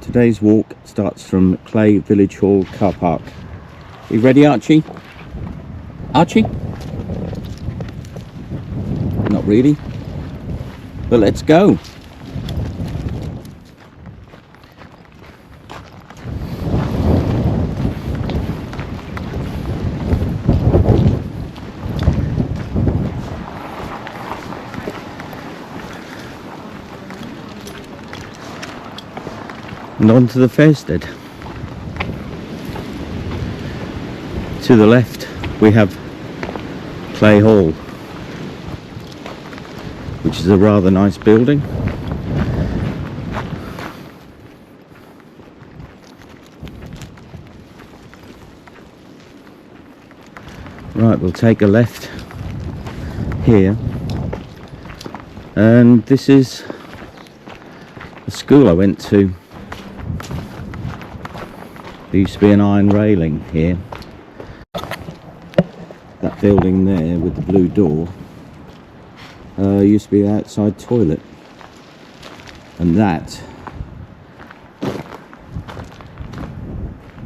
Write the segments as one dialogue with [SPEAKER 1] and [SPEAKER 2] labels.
[SPEAKER 1] Today's walk starts from Cley Village Hall car park. Are you ready, Archie? Archie? Not really, but let's go. And on to the Fairstead. To the left we have Cley Hall, which is a rather nice building. Right, we'll take a left here, and this is the school I went to. There used to be an iron railing here. That building there with the blue door used to be the outside toilet, and that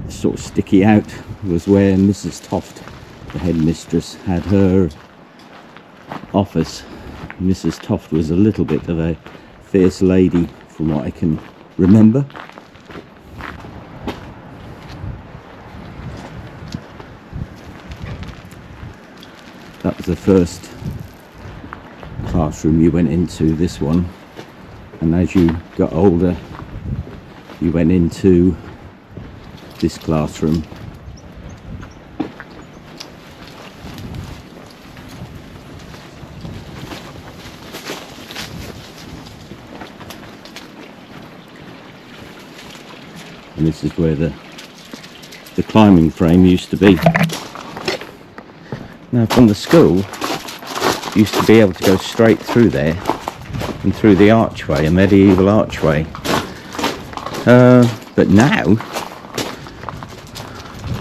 [SPEAKER 1] sort of sticky out was where Mrs. Toft, the headmistress, had her office. Mrs. Toft was a little bit of a fierce lady from what I can remember. That was the first classroom you went into, this one, and as you got older you went into this classroom. And this is where the climbing frame used to be. Now from the school, you used to be able to go straight through there and through the archway, a medieval archway. But now,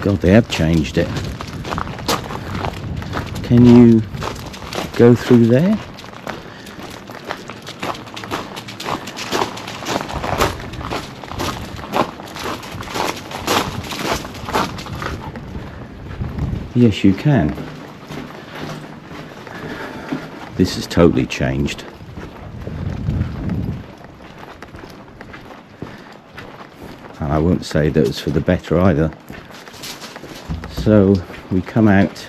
[SPEAKER 1] God, they have changed it. Can you go through there? Yes, you can. This has totally changed. And I won't say that it's for the better either. So we come out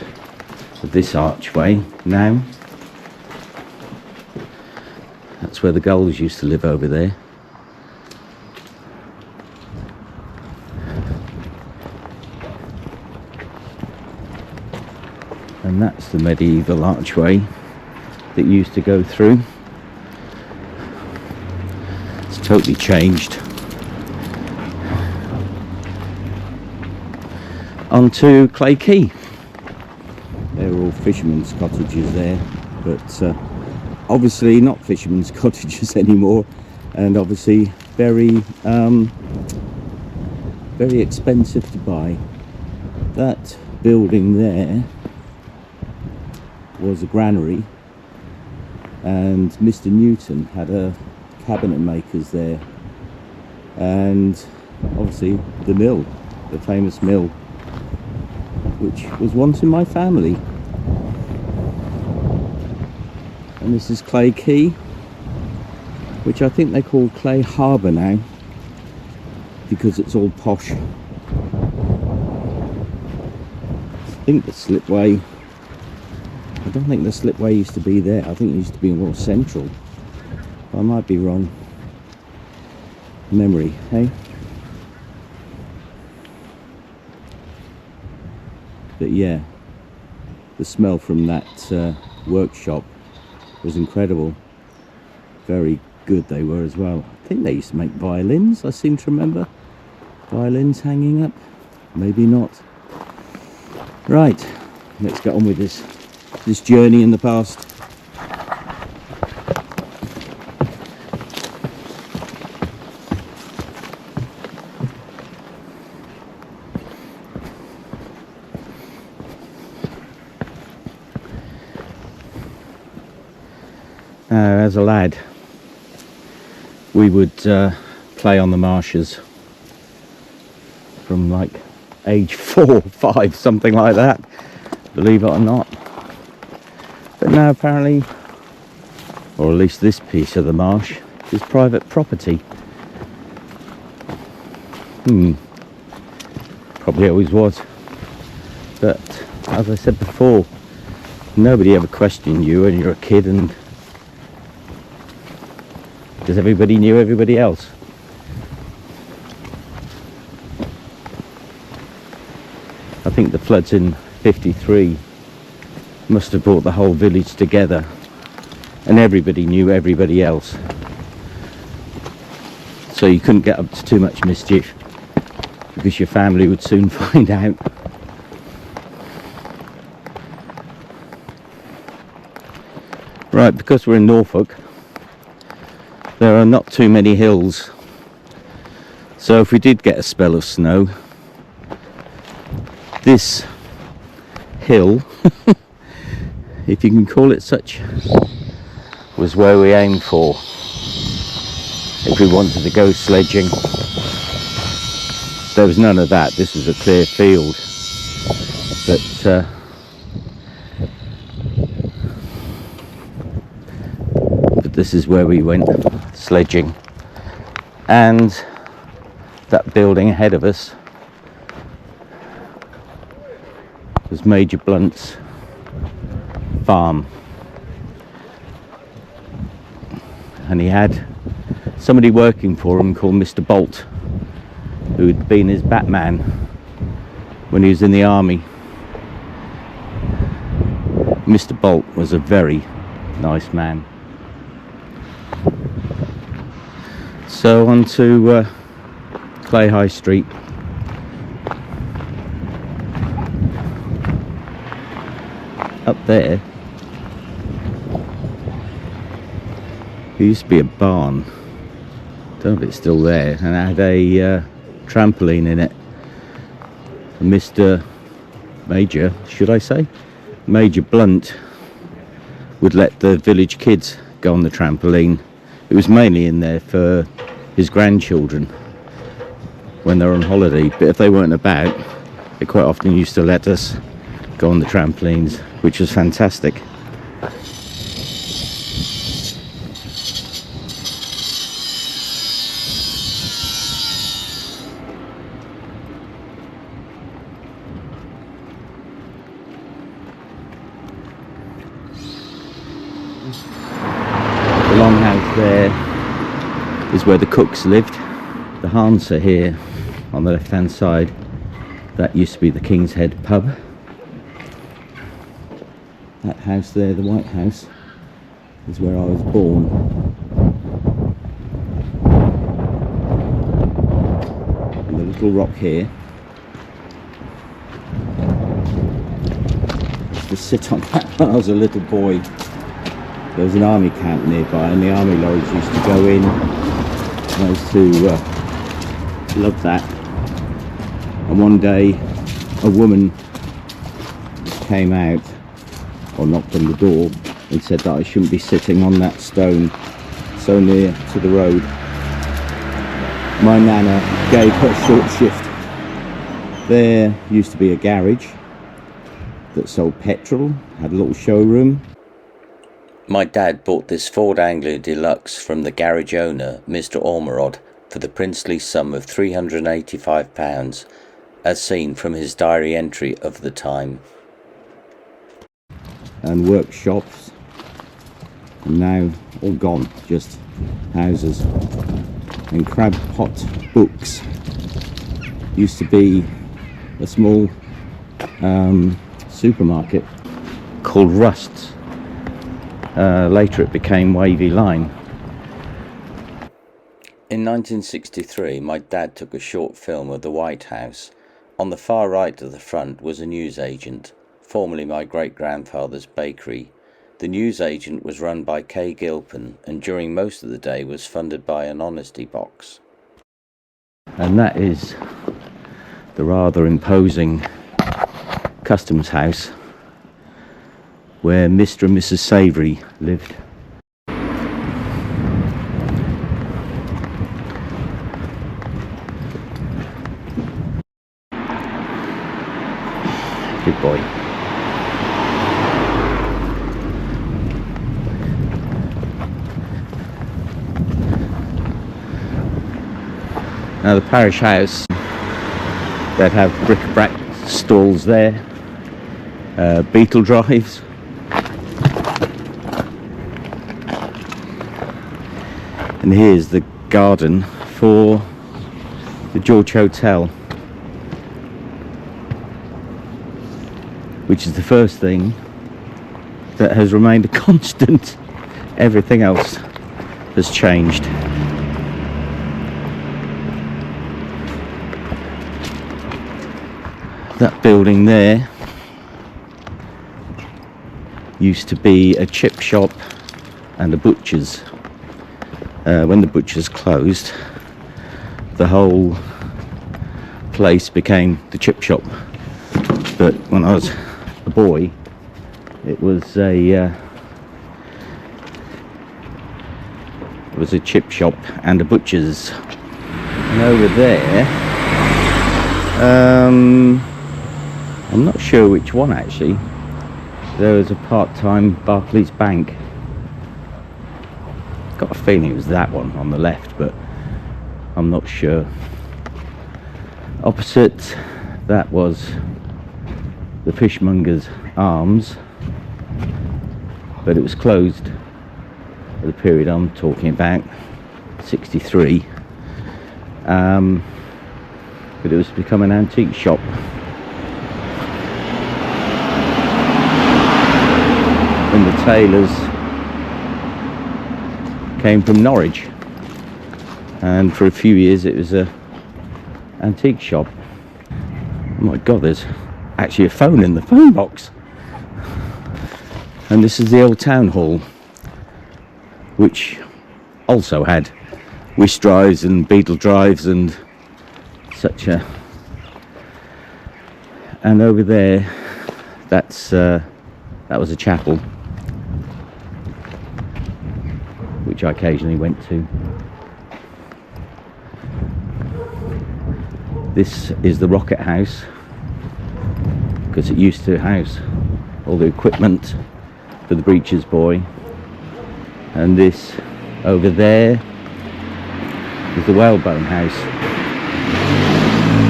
[SPEAKER 1] of this archway now. That's where the gulls used to live, over there. And that's the medieval archway that used to go through. It's totally changed. On to Cley Quay. They're all fishermen's cottages there, but obviously not fishermen's cottages anymore, and obviously very very expensive to buy. That building there was a granary, and Mr. Newton had a cabinet makers there, and obviously the mill, the famous mill, which was once in my family. And this is Cley Quay, which I think they call Cley Harbour now, because it's all posh. I think the slipway, I don't think the slipway used to be there. I think it used to be more central. I might be wrong. Memory, hey? But yeah, the smell from that workshop was incredible. Very good they were as well. I think they used to make violins, I seem to remember. Violins hanging up. Maybe not. Right, let's get on with this journey in the past. As a lad, we would play on the marshes from like age 4 or 5, something like that, believe it or not. But now apparently, or at least this piece of the marsh, is private property. Probably always was. But as I said before, nobody ever questioned you when you're a kid, and because everybody knew everybody else. I think the floods in 53 must have brought the whole village together, and everybody knew everybody else, so you couldn't get up to too much mischief because your family would soon find out. Right, because we're in Norfolk, there are not too many hills, so if we did get a spell of snow, this hill, if you can call it such, was where we aimed for if we wanted to go sledging. There was none of that. This was a clear field, but this is where we went sledging. And that building ahead of us was Major Blunt's farm, and he had somebody working for him called Mr. Bolt, who had been his Batman when he was in the army. Mr. Bolt was a very nice man. So on to Cley High Street. Up there used to be a barn, don't know if it's still there, and it had a trampoline in it. Mr. Major, should I say, Major Blunt would let the village kids go on the trampoline. It was mainly in there for his grandchildren when they were on holiday, but if they weren't about, they quite often used to let us go on the trampolines, which was fantastic. The long house there is where the cooks lived. The Harns are here on the left hand side. That used to be the King's Head pub. That house there, the White House, is where I was born. And the little rock here used to sit on that when I was a little boy. There was an army camp nearby, and the army lorries used to go in. I used to love that. And one day a woman came out, or knocked on the door, and said that I shouldn't be sitting on that stone so near to the road. My nana gave her short shift. There used to be a garage that sold petrol, had a little showroom. My dad bought this Ford Anglia Deluxe from the garage owner, Mr. Ormerod, for the princely sum of £385, as seen from his diary entry of the time. And workshops, and now all gone, just houses. And Crab Pot Books used to be a small supermarket called Rust's. Later it became Wavy Line. In 1963, my dad took a short film of the White House. On the far right of the front was a newsagent, formerly my great-grandfather's bakery. The newsagent was run by K. Gilpin, and during most of the day was funded by an honesty box. And that is the rather imposing customs house where Mr. and Mrs. Savoury lived. Good boy. Now the parish house, they'd have bric-a-brac stalls there, beetle drives, and here's the garden for the George Hotel, which is the first thing that has remained a constant. Everything else has changed. That building there used to be a chip shop and a butcher's. When the butcher's closed, the whole place became the chip shop. But when I was a boy, it was a chip shop and a butcher's. And over there, I'm not sure which one actually. There was a part-time Barclays Bank. Got a feeling it was that one on the left, but I'm not sure. Opposite that was the Fishmonger's Arms, but it was closed at the period I'm talking about, 63. But it was become an antique shop. When the tailors came from Norwich, and for a few years it was a antique shop. Oh my god, there's actually a phone in the phone box. And this is the old town hall, which also had whisk drives and beetle drives and such a. And over there, that was a chapel, which I occasionally went to. This is the rocket house, because it used to house all the equipment for the breeches boy. And this over there is the whalebone house,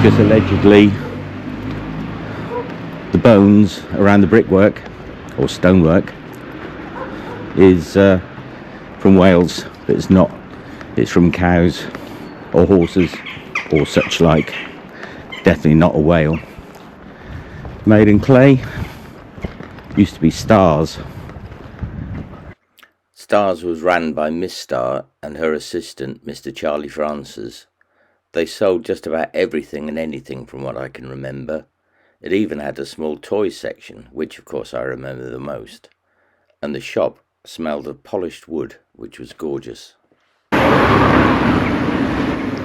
[SPEAKER 1] because allegedly the bones around the brickwork or stonework is from whales, but it's not. It's from cows or horses or such like. Definitely not a whale. Made in clay. Used to be Stars. Stars was run by Miss Star and her assistant, Mr. Charlie Francis. They sold just about everything and anything from what I can remember. It even had a small toys section, which of course I remember the most. And the shop smelled of polished wood, which was gorgeous.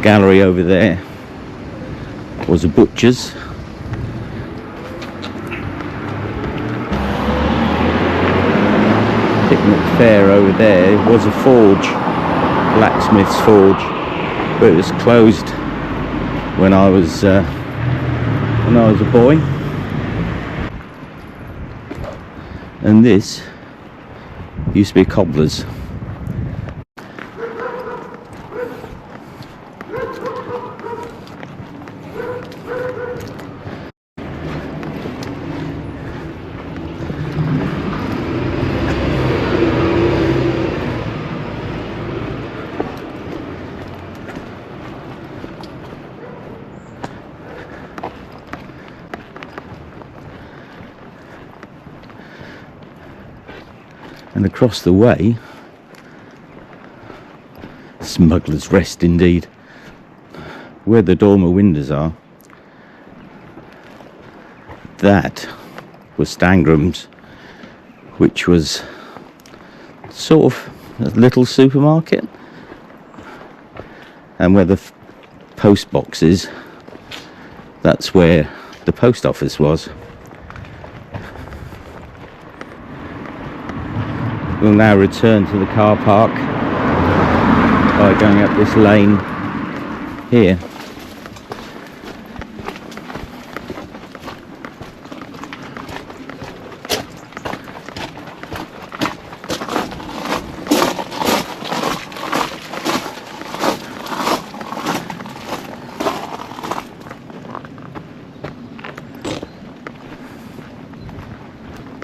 [SPEAKER 1] Gallery over there was a butcher's. Picnic Fair over there was a forge, blacksmith's forge, but it was closed when I was a boy. And this used to be a cobbler's. And across the way, Smuggler's Rest indeed, where the dormer windows are, that was Stangram's, which was sort of a little supermarket. And where the post box is, that's where the post office was. We'll now return to the car park by going up this lane here.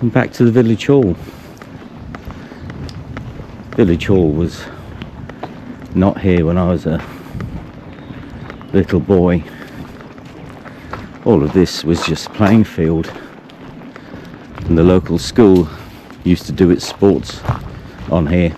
[SPEAKER 1] Welcome back to the village hall. Village hall was not here when I was a little boy. All of this was just playing field, and the local school used to do its sports on here.